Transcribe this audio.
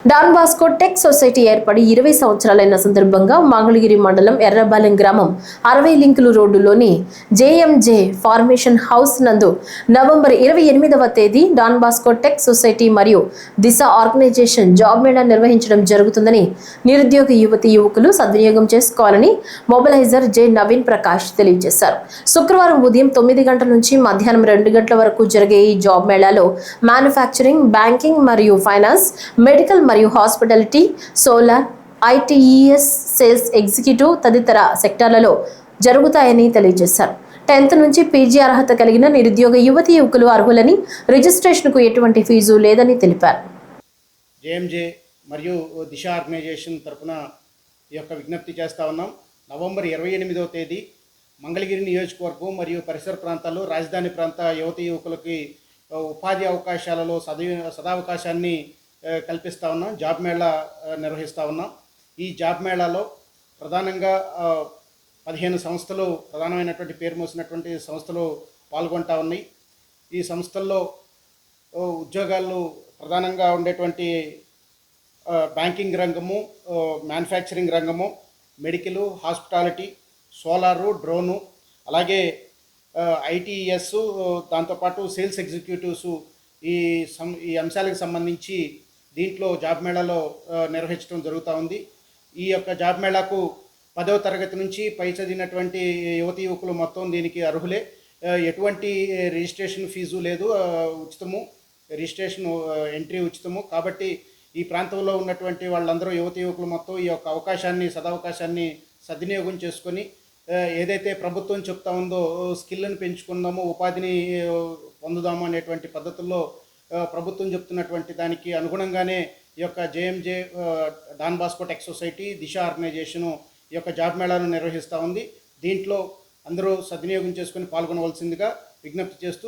Don Bosco tech society ఏర్పడి 20 సంవత్సరాలైన సందర్భంగా మంగళగిరి మండలం ఎర్రబాలెం గ్రామం 60 లింకులు రోడ్డులోని జేఎంజే ఫార్మేషన్ హౌస్ నందు నవంబర్ 28వ తేదీ డాన్ బాస్కో టెక్ సొసైటీ మరియు దిశ ఆర్గనైజేషన్ జాబ్ మేళా నిర్వహించడం జరుగుతుందని నిరుద్యోగ యువకులు సద్వినియోగం చేసుకోవాలని మొబిలైజర్ జె నవీన్ ప్రకాష్ తెలియజేశారు. శుక్రవారం ఉదయం 9 గంటల నుంచి మధ్యాహ్నం 2 గంటల వరకు జరిగే ఈ జాబ్ మేళాలో మ్యానుఫ్యాక్చరింగ్, బ్యాంకింగ్ మరియు ఫైనాన్స్, మెడికల్ మరియు hospitality, solar, ITES, sales executive తదితర సెక్టార్లలో జరుగుతాయని తెలియజేశారు. 10th నుంచి పీజీ అర్హత కలిగిన నిరుద్యోగ యువకులు అర్హులని, రిజిస్ట్రేషన్కు ఎటువంటి ఫీజు లేదని తెలిపారు. జేఎంజే మరియు దిశ ఆర్గనైజేషన్ తరఫున ఈ యొక్క విజ్ఞప్తి చేస్తూ ఉన్నాం. నవంబర్ 28వ తేదీ మంగళగిరి నియోజకవర్గం మరియు పరిసర ప్రాంతాల్లో రాజధాని ప్రాంత యువకులకి ఉపాధి అవకాశాలలో సదావకాశాన్ని కల్పిస్తూ ఉన్నాం. జాబ్ మేళా నిర్వహిస్తూ ఉన్నాం. ఈ జాబ్ మేళాలో ప్రధానంగా 15 సంస్థలు, ప్రధానమైనటువంటి పేరు మోసినటువంటి సంస్థలు పాల్గొంటూ ఉన్నాయి. ఈ సంస్థల్లో ఉద్యోగాలు ప్రధానంగా ఉండేటువంటి బ్యాంకింగ్ రంగము, మ్యానుఫ్యాక్చరింగ్ రంగము, మెడికల్, హాస్పిటాలిటీ, సోలారు, డ్రోను, అలాగే ఐటీఎస్, దాంతోపాటు సేల్స్ ఎగ్జిక్యూటివ్స్ ఈ అంశాలకు సంబంధించి దీంట్లో జాబ్ మేళాలో నిర్వహించడం జరుగుతూ ఉంది. ఈ యొక్క జాబ్ మేళాకు 10వ తరగతి నుంచి పై చదివినటువంటి యువకులు మొత్తం దీనికి అర్హులే. ఎటువంటి రిజిస్ట్రేషన్ ఫీజు లేదు, ఉచితము. Registration entry ఉచితము. కాబట్టి ఈ ప్రాంతంలో ఉన్నటువంటి వాళ్ళందరూ యువకులు మొత్తం ఈ యొక్క సదవకాశాన్ని సద్వినియోగం చేసుకొని ఏదైతే ప్రభుత్వం చెప్తా ఉందో స్కిల్ని పెంచుకుందాము, ఉపాధిని పొందుదాము అనేటువంటి పద్ధతుల్లో ప్రభుత్వం చెప్తున్నటువంటి దానికి అనుగుణంగానే ఈ యొక్క JMJ Don Bosco tech society, Disha organisation ఈ యొక్క జాబ్ మేళాను నిర్వహిస్తూ ఉంది. దీంట్లో అందరూ సద్వినియోగం చేసుకొని పాల్గొనవలసిందిగా విజ్ఞప్తి చేస్తూ